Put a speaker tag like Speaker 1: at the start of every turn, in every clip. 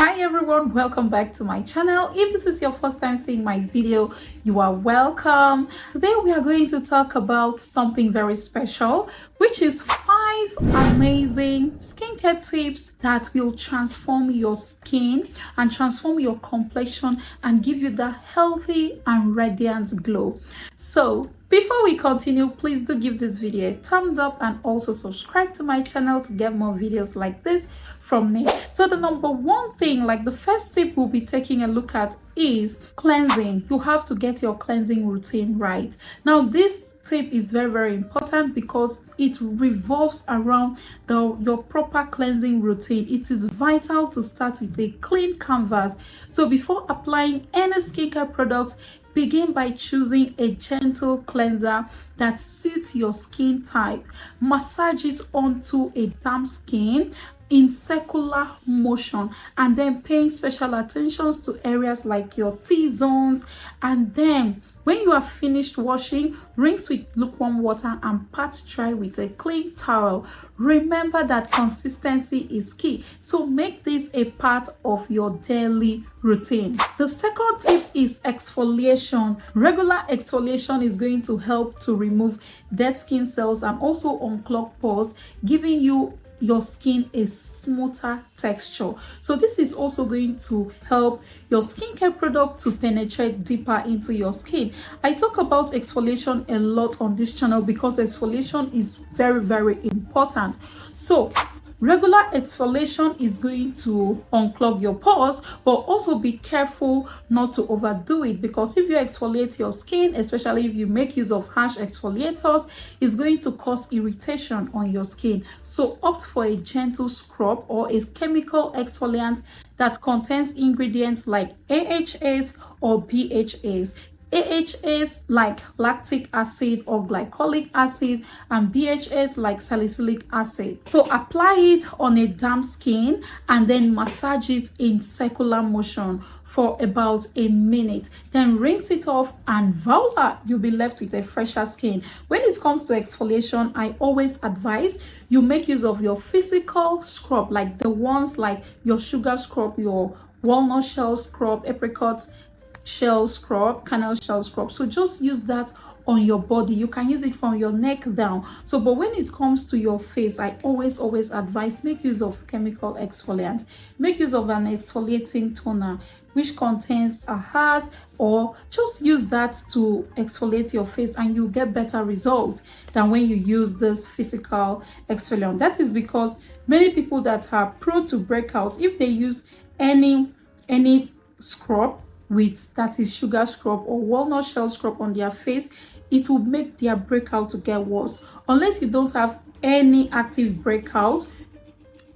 Speaker 1: Hi everyone, welcome back to my channel. If this is your first time seeing my video, you are welcome. Today we are going to talk about something very special, which is 5 amazing skincare tips that will transform your skin and transform your complexion and give you that healthy and radiant glow. So before we continue, please do give this video a thumbs up and also subscribe to my channel to get more videos like this from me. So the number one thing, like the first tip we'll be taking a look at, is cleansing. You have to get your cleansing routine right. Now this tip is very important because it revolves around your proper cleansing routine. It is vital to start with a clean canvas. So before applying any skincare product, begin by choosing a gentle cleanser that suits your skin type. Massage it onto a damp skin in circular motion, and then paying special attentions to areas like your T-zones. And then when you are finished washing, rinse with lukewarm water and pat dry with a clean towel. Remember that consistency is key, so make this a part of your daily routine. The second tip is exfoliation. Regular exfoliation is going to help to remove dead skin cells and also unclog pores, giving your skin a smoother texture. So this is also going to help your skincare product to penetrate deeper into your skin. I talk about exfoliation a lot on this channel because exfoliation is very important. So regular exfoliation is going to unclog your pores, but also be careful not to overdo it, because if you exfoliate your skin, especially if you make use of harsh exfoliators, it's going to cause irritation on your skin. So opt for a gentle scrub or a chemical exfoliant that contains ingredients like AHAs or BHAs. AHAs like lactic acid or glycolic acid, and BHAs like salicylic acid. So apply it on a damp skin and then massage it in circular motion for about a minute. Then rinse it off, and voila, you'll be left with a fresher skin. When it comes to exfoliation, I always advise you make use of your physical scrub, like the ones like your sugar scrub, your walnut shell scrub, apricot shell scrub, kernel shell scrub. So just use that on your body. You can use it from your neck down. So but when it comes to your face, I always advise make use of chemical exfoliant. Make use of an exfoliating toner which contains AHAs, or just use that to exfoliate your face, and you get better results than when you use this physical exfoliant. That is because many people that are prone to breakouts, if they use any scrub with that is sugar scrub or walnut shell scrub on their face, it will make their breakout to get worse. Unless you don't have any active breakout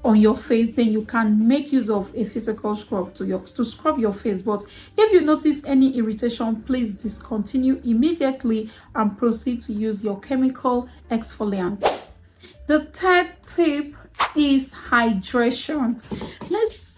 Speaker 1: on your face, then you can make use of a physical scrub to scrub your face. But if you notice any irritation, please discontinue immediately and proceed to use your chemical exfoliant. The third tip is hydration. Let's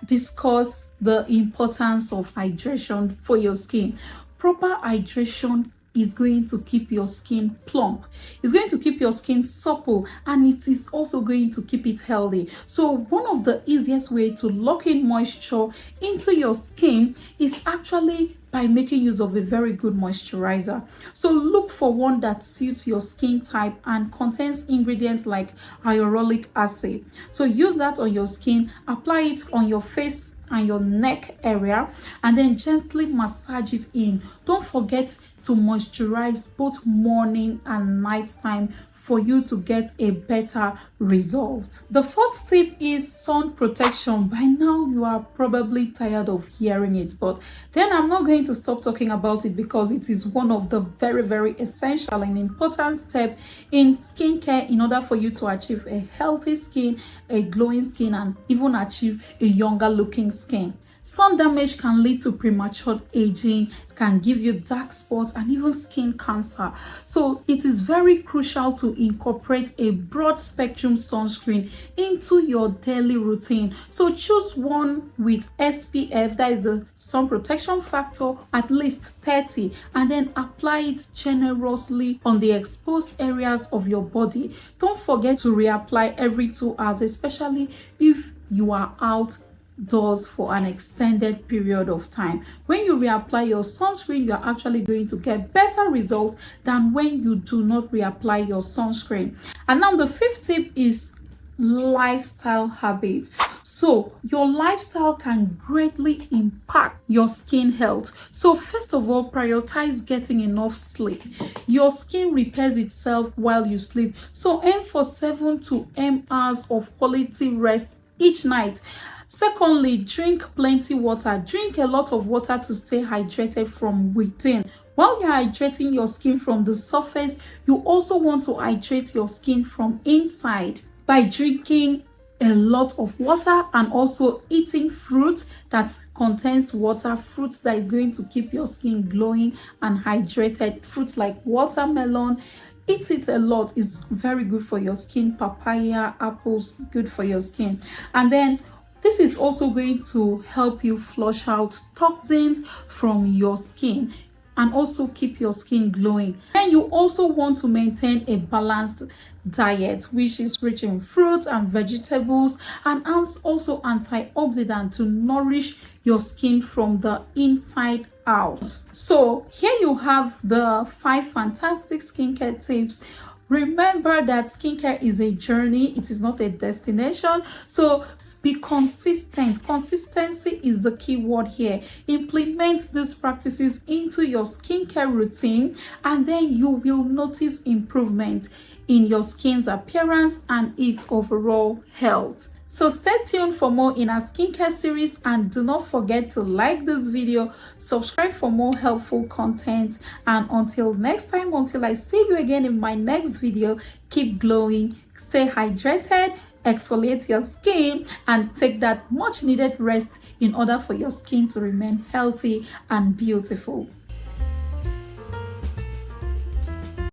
Speaker 1: discuss the importance of hydration for your skin. Proper hydration is going to keep your skin plump. It's going to keep your skin supple, and it is also going to keep it healthy. So one of the easiest way to lock in moisture into your skin is actually by making use of a very good moisturizer. So look for one that suits your skin type and contains ingredients like hyaluronic acid. So use that on your skin, apply it on your face and your neck area, and then gently massage it in. Don't forget to moisturize both morning and night time for you to get a better result. The fourth tip is sun protection. By now you are probably tired of hearing it, but then I'm not going to stop talking about it because it is one of the very essential and important step in skincare in order for you to achieve a healthy skin, a glowing skin, and even achieve a younger looking skin. Sun damage can lead to premature aging, can give you dark spots and even skin cancer. So it is very crucial to incorporate a broad spectrum sunscreen into your daily routine. So choose one with SPF, that is the sun protection factor, at least 30, and then apply it generously on the exposed areas of your body. Don't forget to reapply every 2 hours, especially if you are out does for an extended period of time. When you reapply your sunscreen, you are actually going to get better results than when you do not reapply your sunscreen. And now the fifth tip is lifestyle habits. So your lifestyle can greatly impact your skin health. So first of all, prioritize getting enough sleep. Your skin repairs itself while you sleep, so aim for 7 to 8 hours of quality rest each night. Secondly, drink plenty water. Drink a lot of water to stay hydrated from within. While you're hydrating your skin from the surface, you also want to hydrate your skin from inside by drinking a lot of water and also eating fruit that contains water, fruits that is going to keep your skin glowing and hydrated. Fruits like watermelon, eat it a lot. It's very good for your skin. Papaya, apples, good for your skin. And then this is also going to help you flush out toxins from your skin and also keep your skin glowing. And you also want to maintain a balanced diet, which is rich in fruits and vegetables, and also antioxidant to nourish your skin from the inside out. So here you have the 5 fantastic skincare tips. Remember that skincare is a journey, it is not a destination. So be consistent. Consistency is the key word here. Implement these practices into your skincare routine, and then you will notice improvement in your skin's appearance and its overall health. So stay tuned for more in our skincare series, and do not forget to like this video, subscribe for more helpful content, and until next time, until I see you again in my next video, keep glowing, stay hydrated, exfoliate your skin, and take that much needed rest in order for your skin to remain healthy and beautiful.